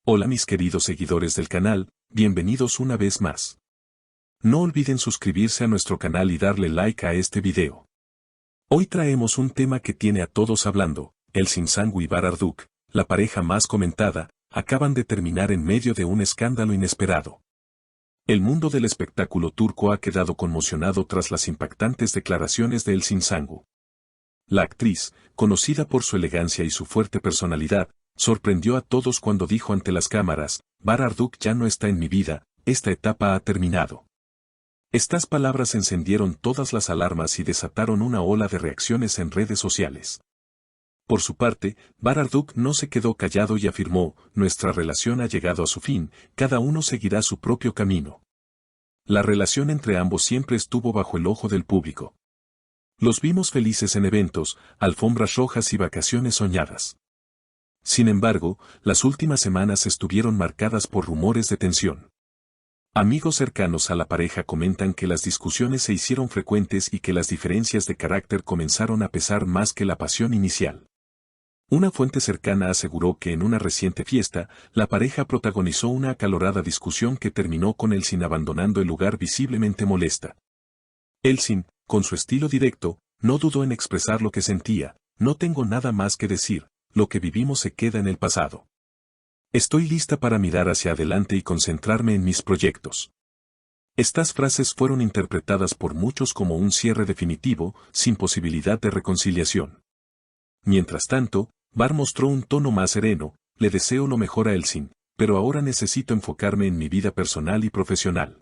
Hola mis queridos seguidores del canal, bienvenidos una vez más. No olviden suscribirse a nuestro canal y darle like a este video. Hoy traemos un tema que tiene a todos hablando. Elçin Sangu y Bar Arduç, la pareja más comentada, acaban de terminar en medio de un escándalo inesperado. El mundo del espectáculo turco ha quedado conmocionado tras las impactantes declaraciones de Elçin Sangu. La actriz, conocida por su elegancia y su fuerte personalidad, sorprendió a todos cuando dijo ante las cámaras: Bar Arduç ya no está en mi vida, esta etapa ha terminado. Estas palabras encendieron todas las alarmas y desataron una ola de reacciones en redes sociales. Por su parte, Bar Arduç no se quedó callado y afirmó: nuestra relación ha llegado a su fin, cada uno seguirá su propio camino. La relación entre ambos siempre estuvo bajo el ojo del público. Los vimos felices en eventos, alfombras rojas y vacaciones soñadas. Sin embargo, las últimas semanas estuvieron marcadas por rumores de tensión. Amigos cercanos a la pareja comentan que las discusiones se hicieron frecuentes y que las diferencias de carácter comenzaron a pesar más que la pasión inicial. Una fuente cercana aseguró que en una reciente fiesta, la pareja protagonizó una acalorada discusión que terminó con Elçin abandonando el lugar visiblemente molesta. Elçin, con su estilo directo, no dudó en expresar lo que sentía: no tengo nada más que decir, lo que vivimos se queda en el pasado. Estoy lista para mirar hacia adelante y concentrarme en mis proyectos. Estas frases fueron interpretadas por muchos como un cierre definitivo, sin posibilidad de reconciliación. Mientras tanto, Bar mostró un tono más sereno: le deseo lo mejor a Elçin, pero ahora necesito enfocarme en mi vida personal y profesional.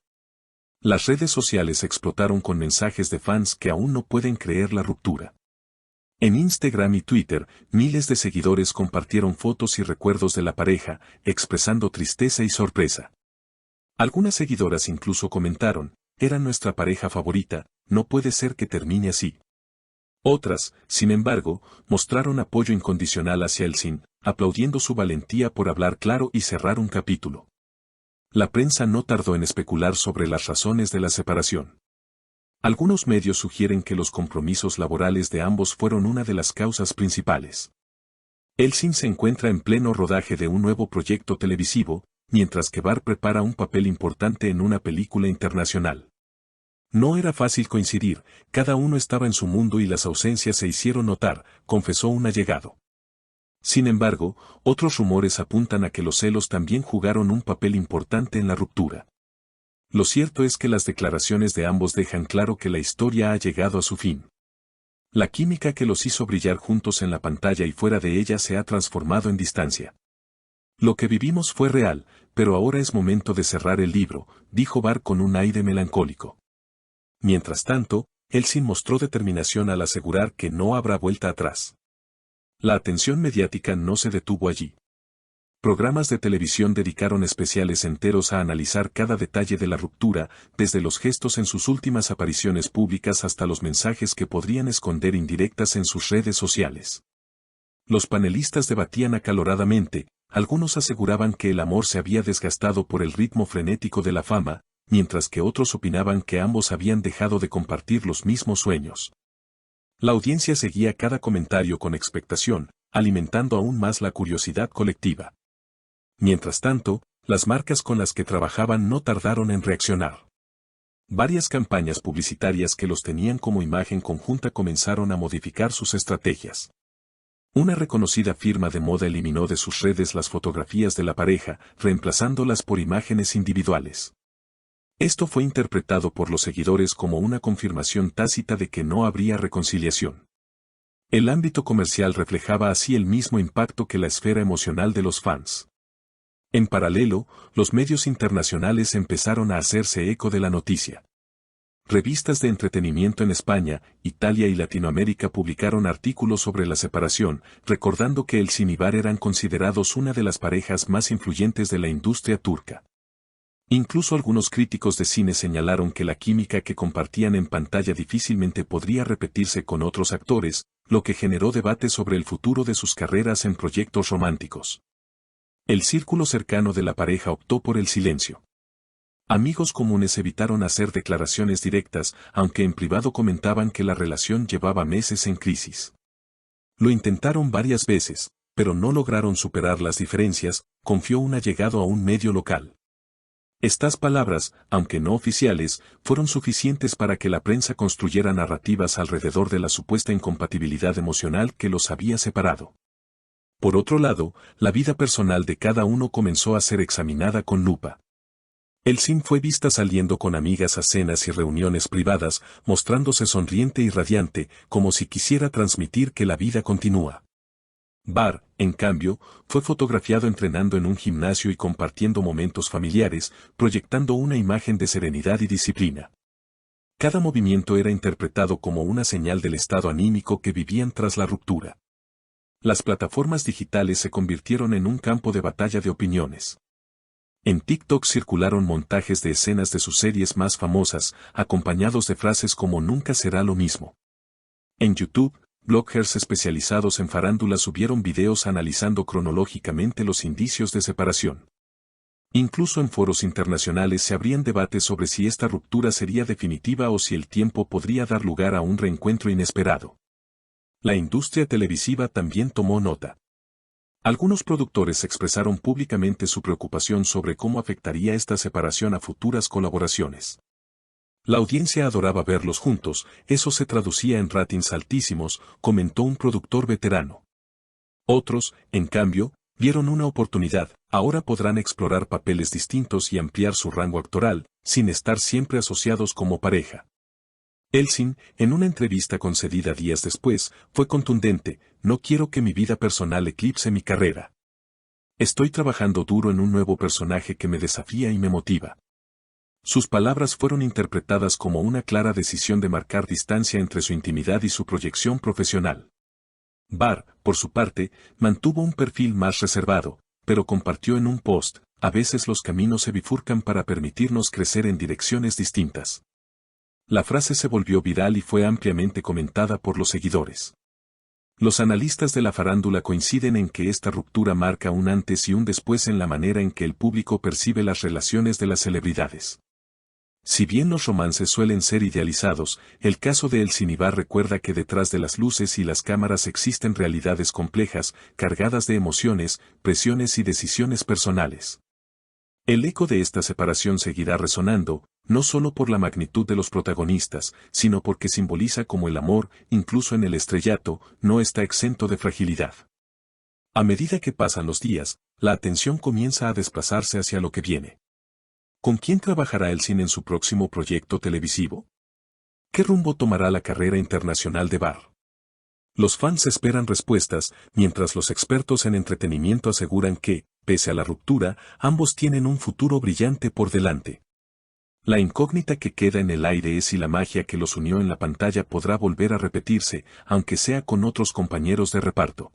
Las redes sociales explotaron con mensajes de fans que aún no pueden creer la ruptura. En Instagram y Twitter, miles de seguidores compartieron fotos y recuerdos de la pareja, expresando tristeza y sorpresa. Algunas seguidoras incluso comentaron: era nuestra pareja favorita, no puede ser que termine así. Otras, sin embargo, mostraron apoyo incondicional hacia Elçin, aplaudiendo su valentía por hablar claro y cerrar un capítulo. La prensa no tardó en especular sobre las razones de la separación. Algunos medios sugieren que los compromisos laborales de ambos fueron una de las causas principales. Elçin se encuentra en pleno rodaje de un nuevo proyecto televisivo, mientras que Bar prepara un papel importante en una película internacional. No era fácil coincidir, cada uno estaba en su mundo y las ausencias se hicieron notar, confesó un allegado. Sin embargo, otros rumores apuntan a que los celos también jugaron un papel importante en la ruptura. Lo cierto es que las declaraciones de ambos dejan claro que la historia ha llegado a su fin. La química que los hizo brillar juntos en la pantalla y fuera de ella se ha transformado en distancia. Lo que vivimos fue real, pero ahora es momento de cerrar el libro, dijo Bar con un aire melancólico. Mientras tanto, Elçin mostró determinación al asegurar que no habrá vuelta atrás. La atención mediática no se detuvo allí. Programas de televisión dedicaron especiales enteros a analizar cada detalle de la ruptura, desde los gestos en sus últimas apariciones públicas hasta los mensajes que podrían esconder indirectas en sus redes sociales. Los panelistas debatían acaloradamente, algunos aseguraban que el amor se había desgastado por el ritmo frenético de la fama, mientras que otros opinaban que ambos habían dejado de compartir los mismos sueños. La audiencia seguía cada comentario con expectación, alimentando aún más la curiosidad colectiva. Mientras tanto, las marcas con las que trabajaban no tardaron en reaccionar. Varias campañas publicitarias que los tenían como imagen conjunta comenzaron a modificar sus estrategias. Una reconocida firma de moda eliminó de sus redes las fotografías de la pareja, reemplazándolas por imágenes individuales. Esto fue interpretado por los seguidores como una confirmación tácita de que no habría reconciliación. El ámbito comercial reflejaba así el mismo impacto que la esfera emocional de los fans. En paralelo, los medios internacionales empezaron a hacerse eco de la noticia. Revistas de entretenimiento en España, Italia y Latinoamérica publicaron artículos sobre la separación, recordando que Elçin y Bar eran considerados una de las parejas más influyentes de la industria turca. Incluso algunos críticos de cine señalaron que la química que compartían en pantalla difícilmente podría repetirse con otros actores, lo que generó debate sobre el futuro de sus carreras en proyectos románticos. El círculo cercano de la pareja optó por el silencio. Amigos comunes evitaron hacer declaraciones directas, aunque en privado comentaban que la relación llevaba meses en crisis. Lo intentaron varias veces, pero no lograron superar las diferencias, confió un allegado a un medio local. Estas palabras, aunque no oficiales, fueron suficientes para que la prensa construyera narrativas alrededor de la supuesta incompatibilidad emocional que los había separado. Por otro lado, la vida personal de cada uno comenzó a ser examinada con lupa. Elsin fue vista saliendo con amigas a cenas y reuniones privadas, mostrándose sonriente y radiante, como si quisiera transmitir que la vida continúa. Bar, en cambio, fue fotografiado entrenando en un gimnasio y compartiendo momentos familiares, proyectando una imagen de serenidad y disciplina. Cada movimiento era interpretado como una señal del estado anímico que vivían tras la ruptura. Las plataformas digitales se convirtieron en un campo de batalla de opiniones. En TikTok circularon montajes de escenas de sus series más famosas, acompañados de frases como "nunca será lo mismo". En YouTube, bloggers especializados en farándula subieron videos analizando cronológicamente los indicios de separación. Incluso en foros internacionales se abrían debates sobre si esta ruptura sería definitiva o si el tiempo podría dar lugar a un reencuentro inesperado. La industria televisiva también tomó nota. Algunos productores expresaron públicamente su preocupación sobre cómo afectaría esta separación a futuras colaboraciones. La audiencia adoraba verlos juntos, eso se traducía en ratings altísimos, comentó un productor veterano. Otros, en cambio, vieron una oportunidad, ahora podrán explorar papeles distintos y ampliar su rango actoral, sin estar siempre asociados como pareja. Elsin, en una entrevista concedida días después, fue contundente: "No quiero que mi vida personal eclipse mi carrera. Estoy trabajando duro en un nuevo personaje que me desafía y me motiva". Sus palabras fueron interpretadas como una clara decisión de marcar distancia entre su intimidad y su proyección profesional. Bar, por su parte, mantuvo un perfil más reservado, pero compartió en un post: "A veces los caminos se bifurcan para permitirnos crecer en direcciones distintas". La frase se volvió viral y fue ampliamente comentada por los seguidores. Los analistas de la farándula coinciden en que esta ruptura marca un antes y un después en la manera en que el público percibe las relaciones de las celebridades. Si bien los romances suelen ser idealizados, el caso de Elsin y Bar recuerda que detrás de las luces y las cámaras existen realidades complejas, cargadas de emociones, presiones y decisiones personales. El eco de esta separación seguirá resonando, no solo por la magnitud de los protagonistas, sino porque simboliza cómo el amor, incluso en el estrellato, no está exento de fragilidad. A medida que pasan los días, la atención comienza a desplazarse hacia lo que viene. ¿Con quién trabajará Elsin en su próximo proyecto televisivo? ¿Qué rumbo tomará la carrera internacional de Bar? Los fans esperan respuestas, mientras los expertos en entretenimiento aseguran que, pese a la ruptura, ambos tienen un futuro brillante por delante. La incógnita que queda en el aire es si la magia que los unió en la pantalla podrá volver a repetirse, aunque sea con otros compañeros de reparto.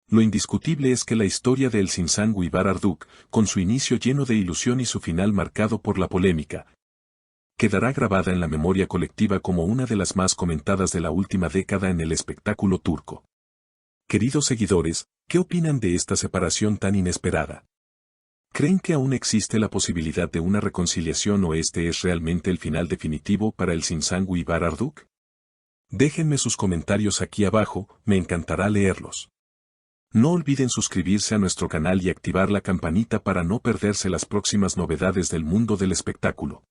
Lo indiscutible es que la historia de Elsin Sangu y Bar Arduk, con su inicio lleno de ilusión y su final marcado por la polémica, quedará grabada en la memoria colectiva como una de las más comentadas de la última década en el espectáculo turco. Queridos seguidores, ¿qué opinan de esta separación tan inesperada? ¿Creen que aún existe la posibilidad de una reconciliación o este es realmente el final definitivo para Elsin Sangu y Bar Arduk? Déjenme sus comentarios aquí abajo, me encantará leerlos. No olviden suscribirse a nuestro canal y activar la campanita para no perderse las próximas novedades del mundo del espectáculo.